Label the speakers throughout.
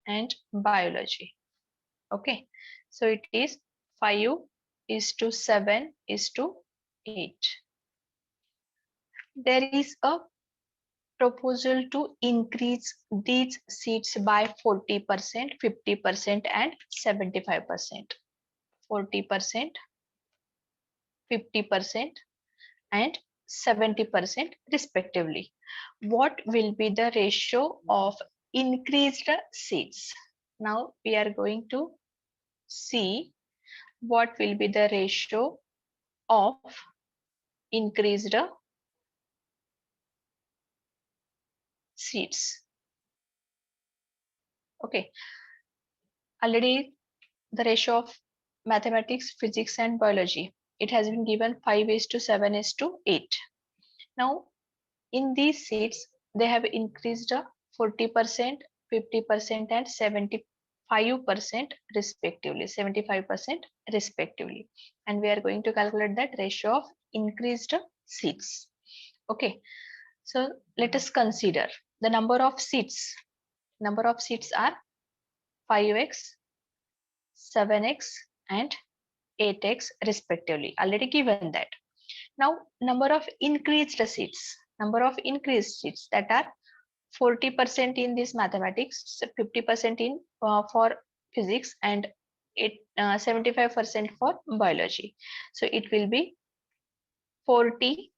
Speaker 1: and biology. Okay, so it is 5:7:8. There is a proposal to increase these seats by 40%, 50%, and 75%. 40%, 50%, and 70% respectively. What will be the ratio of increased seats? Now we are going to see what will be the ratio of increased seats. Okay, already the ratio of mathematics, physics, and biology, it has been given 5:7:8. Now in these seats they have increased 40%, 50%, and 75% respectively. 75% respectively, and we are going to calculate that ratio of increased seats. Okay, so let us consider the number of seats. Number of seats are 5x, 7x, and 8x respectively, already given that. Now number of increased seats, that are 40% in this mathematics, 50% in for physics, and 75% for biology. So it will be 40,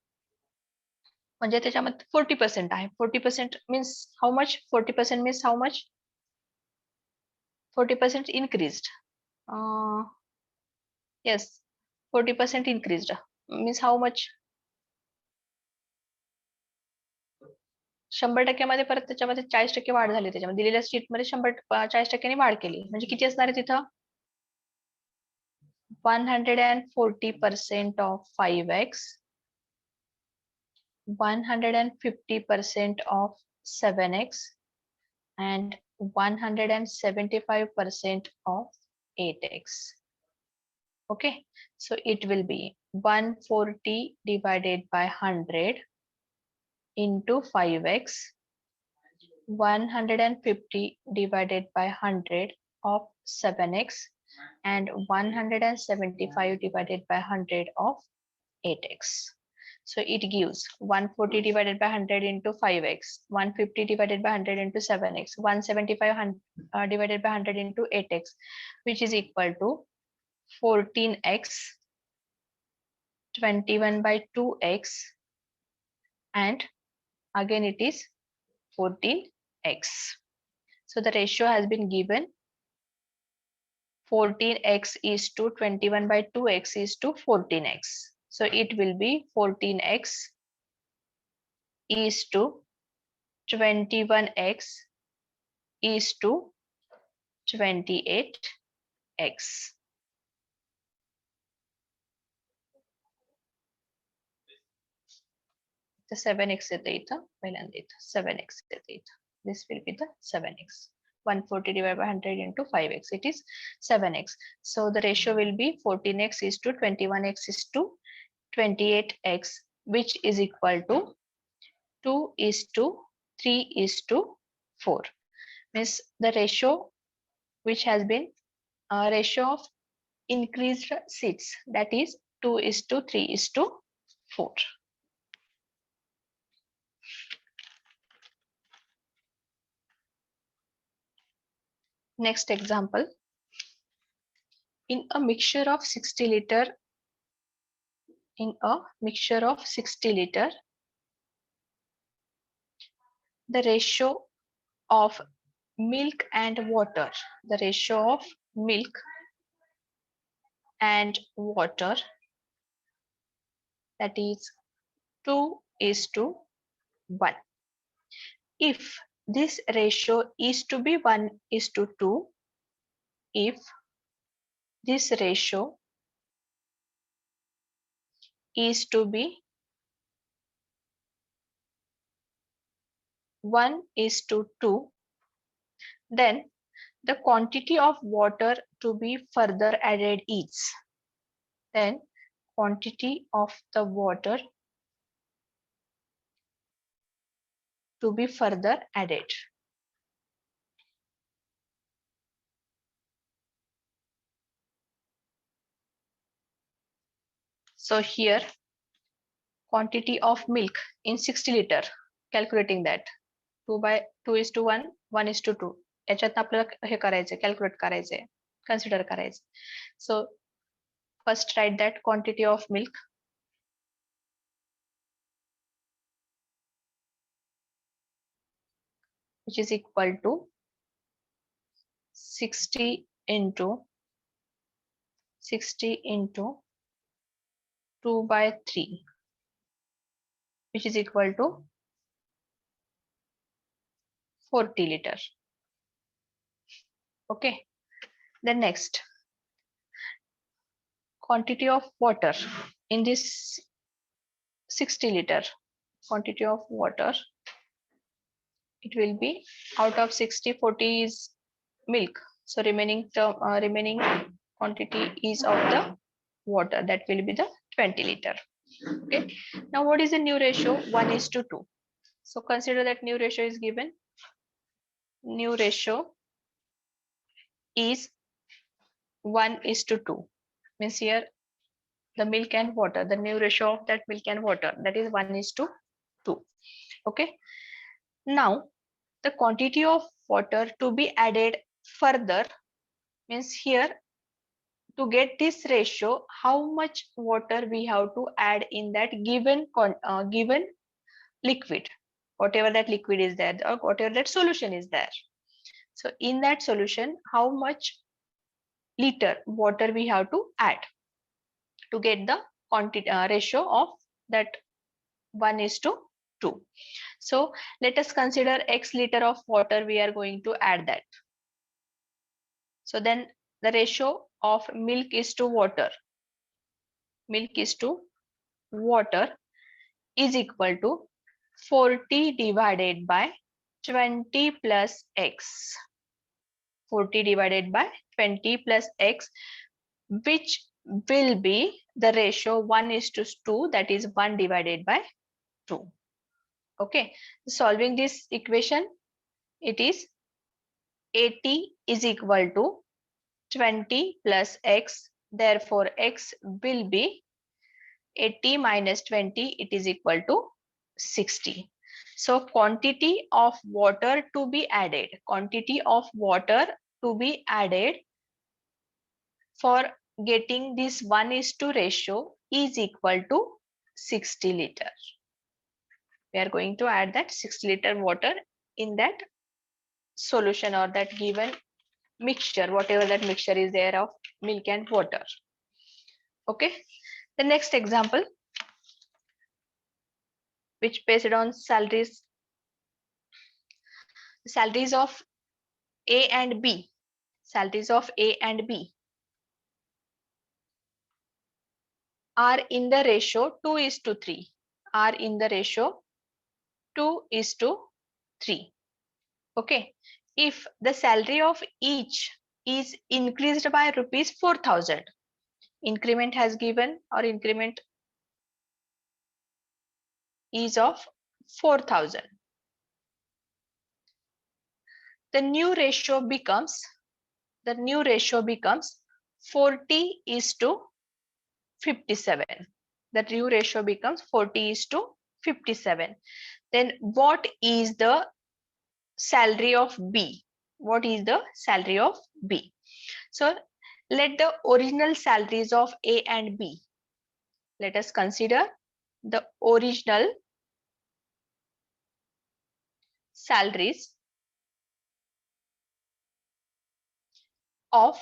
Speaker 1: म्हणजे त्याच्यामध्ये 40% आहे. 40% means how much? 40% means how much? 40% increased. Yes, 40% increased means how much? 100% परत त्याच्यामध्ये 40% वाढ झाली. त्याच्यामध्ये दिलेल्या शीटमध्ये 40% वाढ केली, म्हणजे किती असणार आहे तिथं? 140% of 5x, 150% of 7x, and 175% of 8x. Okay, so it will be 140 divided by 100 into 5x, 150 divided by 100 of 7x, and 175 divided by 100 of 8x. So it gives 140 divided by 100 into 5x, 150 divided by 100 into 7x, 175 divided by 100 into 8x, which is equal to 14x, 21 by 2x, and again it is 14x. So the ratio has been given. 14x is to 21 by 2x is to 14x. So it will be 14x is to 21x is to 28x. The 7x येते इथं, पहिल्यांदा इथं 7x येते इथं. This will be the 7x. 140 divided by 100 into 5x, it is 7x. So the ratio will be 14x is to 21x is to 28x, which is equal to 2 is to 3 is to 4. Means the ratio which has been ratio of increased seats, that is 2 is to 3 is to 4. Next example. In a mixture of 60 liter, the ratio of milk and water, that is 2 is to 1. If this ratio is to be 1 is to 2, if this ratio is to be 1 is to 2, then the quantity of water to be further added is, then quantity of the water to be further added. So here quantity of milk in 60 liter, calculating that 2/2:1, 1:2. याच्यात आपल्याला हे करायचंय, calculate करायचंय, consider करायचं. So first write that quantity of milk, which is equal to 60 into 2/3, which is equal to 40 liter. Okay, then next, quantity of water in this 60 liter, quantity of water, it will be out of 60, 40 is milk, so remaining quantity is of the water, that will be the 20 liter. Okay, now what is the new ratio? 1:2. So consider that new ratio is given. New ratio is 1:2, means here the milk and water, the new ratio of that milk and water, that is 1:2. Okay, now the quantity of water to be added further, means here to get this ratio, how much water we have to add in that given liquid, whatever that liquid is there, or whatever that solution is there. So in that solution, how much liter water we have to add to get the quantity ratio of that 1:2. So let us consider x liter of water we are going to add that. So then the ratio of milk is to water, is equal to 40 divided by 20 plus x. 40 divided by 20 plus x, which will be the ratio 1:2, that is 1 divided by 2. Okay, solving this equation, it is 80 is equal to 20 plus x, therefore x will be 80 minus 20, it is equal to 60. So quantity of water to be added, for getting this 1:2 ratio is equal to 60 liter. We are going to add that 60 liter water in that solution or that given mixture, whatever that mixture is there of milk and water. Okay, the next example, which based on salaries of A and B, salaries of A and B are in the ratio 2:3, are in the ratio 2:3. Okay, if the salary of each is increased by rupees 4,000, increment has given, or increment is of 4,000, the new ratio becomes 40:57. The new ratio becomes 40:57. Then what is the salary of B? What is the salary of B? So let the original salaries of A and B, let us consider the original salaries of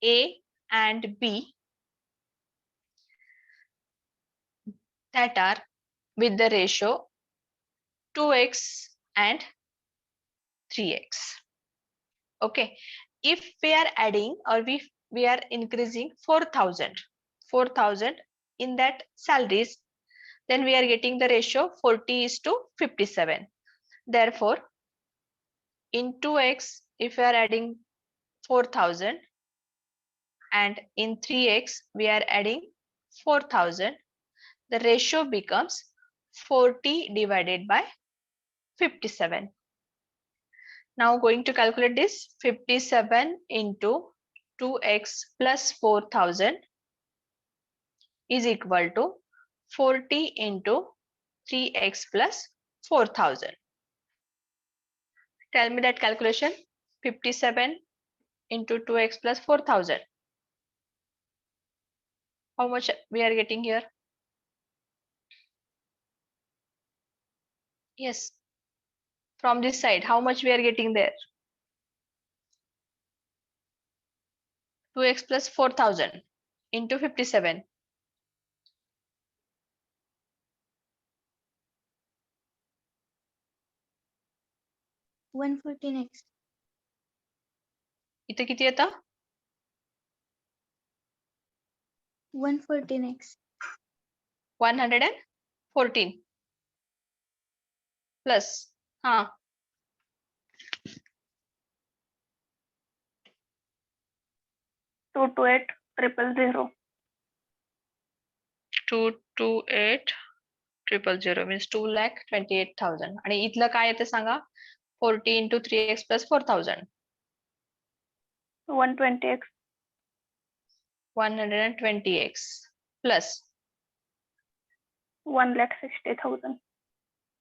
Speaker 1: A and B that are with the ratio 2x and 3x. Okay, if we are adding or we are increasing 4,000 in that salaries, then we are getting the ratio 40:57. Therefore, in 2x, if we are adding 4,000 and in 3x we are adding 4,000, the ratio becomes 40 divided by 57. Now going to calculate this, 57 into 2x plus 4,000 is equal to 40 into 3x plus 4000. Tell me that calculation. 57 into 2x plus 4000. How much we are getting here? Yes. From this side, how much we are getting there? 2x plus 4000 into 57.
Speaker 2: $114x.
Speaker 1: इथे किती येतं?
Speaker 2: 114x.
Speaker 1: 114 plus
Speaker 3: 228,000.
Speaker 1: 228,000 means 2,28,000. आणि इथलं काय येतं सांगा? 40 into 3x plus 4000.
Speaker 3: 120x.
Speaker 1: 120x plus
Speaker 3: 1,60,000.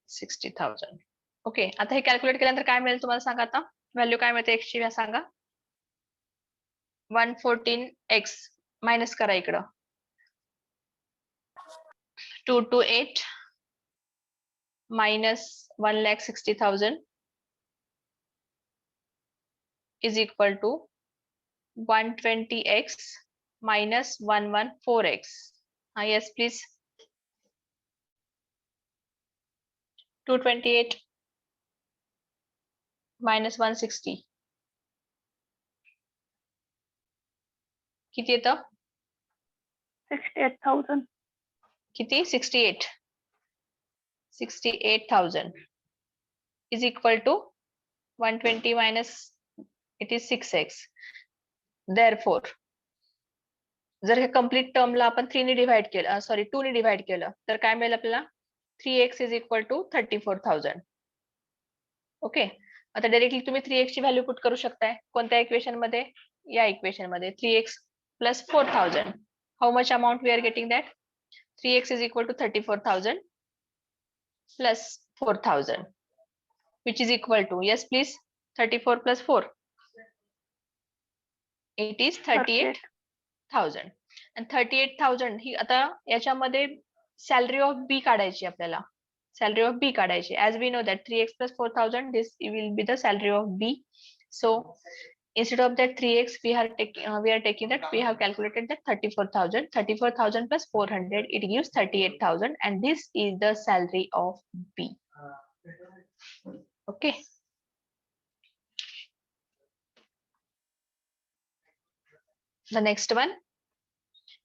Speaker 1: 60,000. Okay, आता हे calculate केल्यानंतर काय मिळेल तुम्हाला सांगा आता? व्हॅल्यू काय मिळते x ची सांगा? 114x मायनस करा इकडं. 228 minus 1,60,000 is equal to 120x minus 114x. Yes, please. 228 minus 160. किती येतं?
Speaker 3: 68,000.
Speaker 1: किती? 68. 68,000 is equal to 120 minus it is 6x. Therefore, जर हे कम्प्लीट टर्मला आपण 3 ने डिवाइड केलं, सॉरी 2 ने डिवाइड केलं तर काय मिळेल आपल्याला? 3x is equal to 34,000. Okay, आता डायरेक्टली तुम्ही 3x ची व्हॅल्यू पुट करू शकताय. कोणत्या इक्वेशन मध्ये? या इक्वेशन मध्ये 3x plus 4,000. How much amount we are getting that? 3x is equal to 34,000 plus 4,000, which is equal to, yes please, 34 plus 4. It is 38,000. And 38,000 ही आता याच्यामध्ये सॅलरी ऑफ बी काढायची आपल्याला. Salary of B काढायची. As we know that 3x plus 4,000, this will be the salary of B. So instead of that 3x, we are taking that we have calculated that 34,000. 34,000 plus 400, it gives 38,000, and this is the salary of B. Okay. The next one,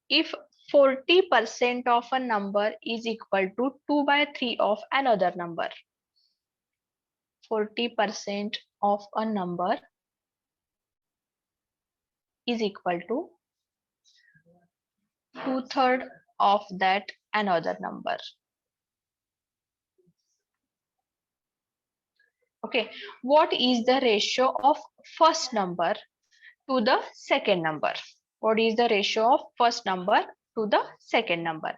Speaker 1: if 40% of a number is equal to 2 by 3 of another number. 40% of a number is equal to 2/3 of that another number. Okay, what is the ratio of first number to the second number? What is the ratio of first number to the second number?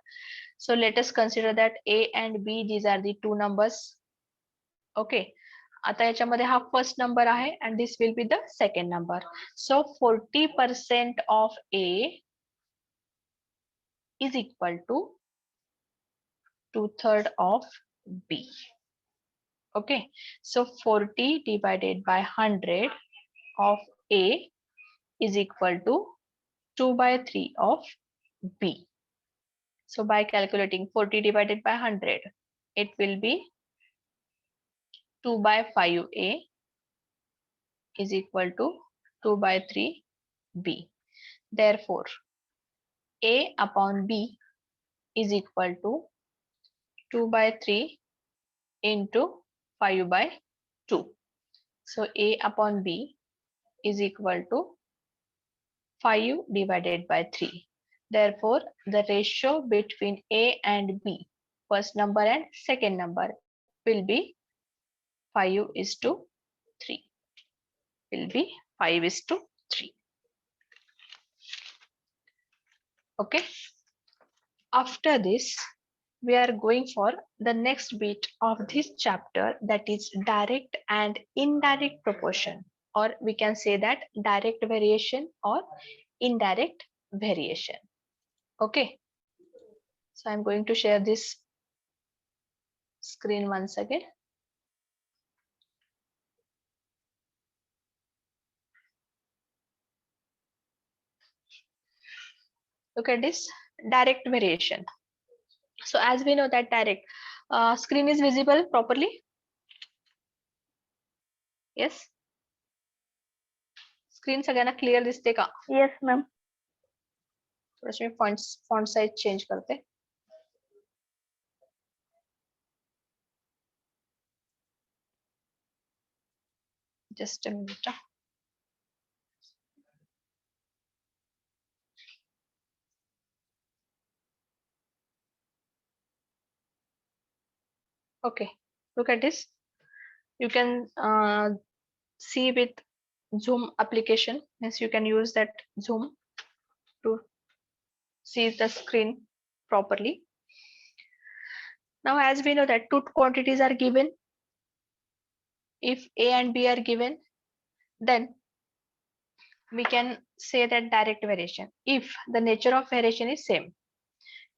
Speaker 1: So let us consider that A and B, these are the two numbers. Okay, आता याच्यामध्ये हा first number आहे and this will be the second number. So 40% of A is equal to 2/3 of B. Okay, so 40 divided by 100 of A is equal to 2 by 3 of B. So by calculating 40 divided by 100, it will be 2 by 5A is equal to 2 by 3B. Therefore, A upon B is equal to 2 by 3 into 5 by 2. So A upon B is equal to 5 divided by 3. Therefore, the ratio between A and B, first number and second number, will be 5:3. Will be 5:3. Okay. after this, we are going for the next bit of this chapter, that is direct and indirect proportion, or we can say that direct variation or indirect variation. Okay, so I'm going to share this screen once again. Look at this direct variation. So as we know that direct screen is visible properly. Yes, screen सगळ्यांना clear दिसते का?
Speaker 2: Yes, ma'am.
Speaker 1: थोडंसं मी font size change करते. Just a minute. Okay, look at this. You can see with Zoom application, means you can use that Zoom to see the screen properly. Now as we know that two quantities are given, if A and B are given, then we can say that direct variation if the nature of variation is same,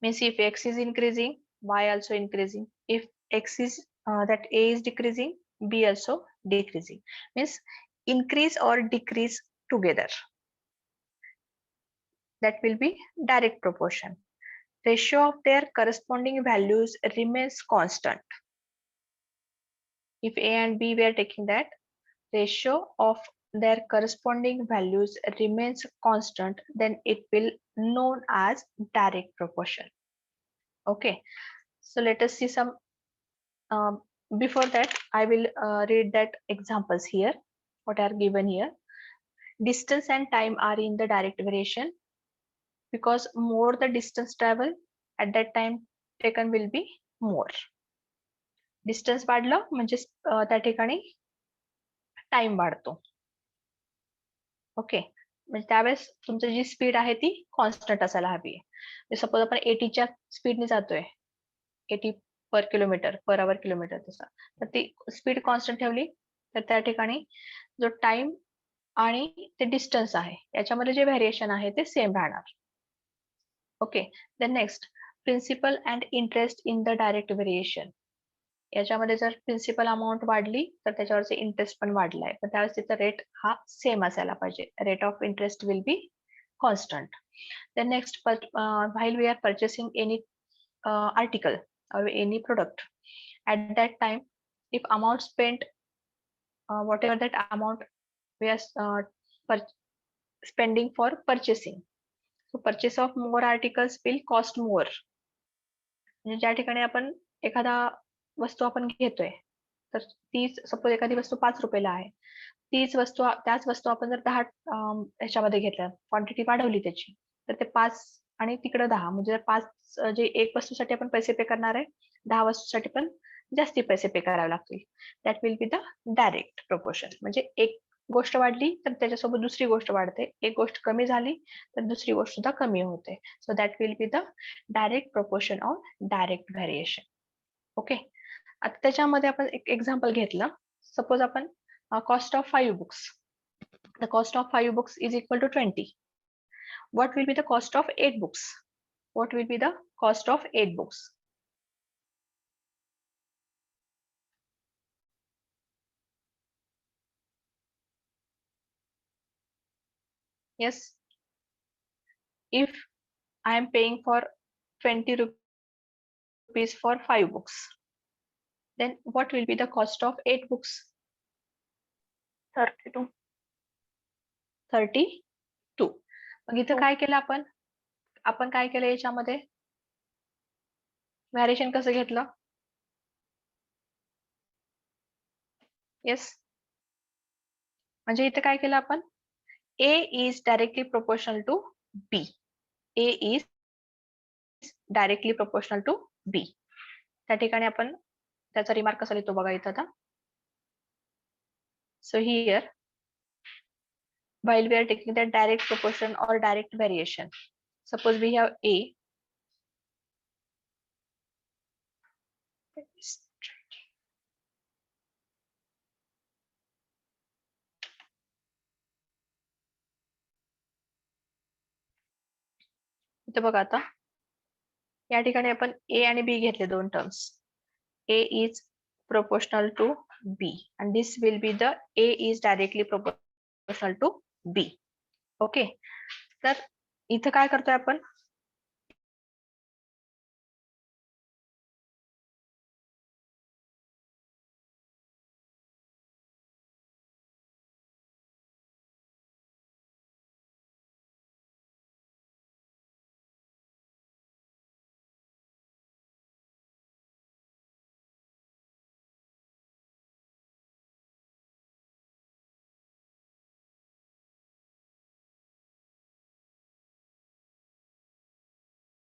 Speaker 1: means if X is increasing, Y also increasing. If X is that A is decreasing, B also decreasing, means increase or decrease together, that will be direct proportion. Ratio of their corresponding values remains constant. If A and B, we are taking that ratio of their corresponding values remains constant, then it will known as direct proportion. Okay, so let us see some. Before that, I will read that examples here, what are given here. Distance and time are in the direct variation, because more the distance travel, at that time taken will be more. Distance वाढलं म्हणजे त्या ठिकाणी time वाढतो. Okay, म्हणजे त्यावेळेस तुमची जी speed आहे ती कॉन्स्टंट असायला हवी आहे. सपोज आपण 80च्या स्पीडने जातोय, 80 पर किलोमीटर पर आवर किलोमीटर, तसा तर ती स्पीड कॉन्स्टंट ठेवली तर त्या ठिकाणी जो टाइम आणि ते डिस्टन्स आहे याच्यामध्ये जे व्हेरिएशन आहे ते सेम राहणार. Okay, then next principal and interest in the direct variation. याच्यामध्ये जर प्रिन्सिपल अमाऊंट वाढली तर त्याच्यावरचे इंटरेस्ट पण वाढलाय, पण त्यावेळेस तिचा रेट हा सेम असायला पाहिजे. Rate of interest will be constant. Then next, while we are purchasing any article or any product, at that time if amount spent, whatever that amount we are spending for purchasing, so purchase of more articles will cost more. म्हणजे ज्या ठिकाणी आपण एखादा वस्तू आपण घेतोय तर तीच, सपोज एखादी वस्तू 5 रुपयाला आहे, तीच वस्तू त्याच वस्तू आपण जर 10 ह्याच्यामध्ये घेतल्या, क्वांटिटी वाढवली त्याची, तर ते 5 आणि तिकडे 10, म्हणजे 5 जे एक वस्तूसाठी आपण पैसे पे करणार आहे, 10 वस्तूसाठी पण जास्ती पैसे पे करावे लागतील. That will be the direct proportion. म्हणजे एक गोष्ट वाढली तर त्याच्यासोबत दुसरी गोष्ट वाढते, एक गोष्ट कमी झाली तर दुसरी गोष्ट सुद्धा कमी होते. So that will be the direct proportion of direct variation. Okay, आता त्याच्यामध्ये आपण एक एक्झाम्पल घेतलं. सपोज आपण cost of 5 books. The cost of 5 books is equal to 20. What will be the cost of 8 books? What will be the cost of 8 books? Yes. If I am paying for 20 rupees for 5 books, then what will be the cost of 8 books?
Speaker 2: 32.
Speaker 1: 32. मग इथं काय केलं आपण? आपण काय केलं याच्यामध्ये? Variation कसं घेतलं? येस, म्हणजे इथे काय केलं आपण? A is directly proportional to B. A is directly proportional to B. त्या ठिकाणी आपण त्याचा रिमार्क कसा लिहितो बघा इथं आता. So here, while we are taking the direct proportion or direct variation, suppose we have A इथे बघा आता या ठिकाणी आपण ए आणि बी घेतले दोन terms. A is proportional to B and this will be the A is directly proportional to B. Okay. तर इथं काय करतोय आपण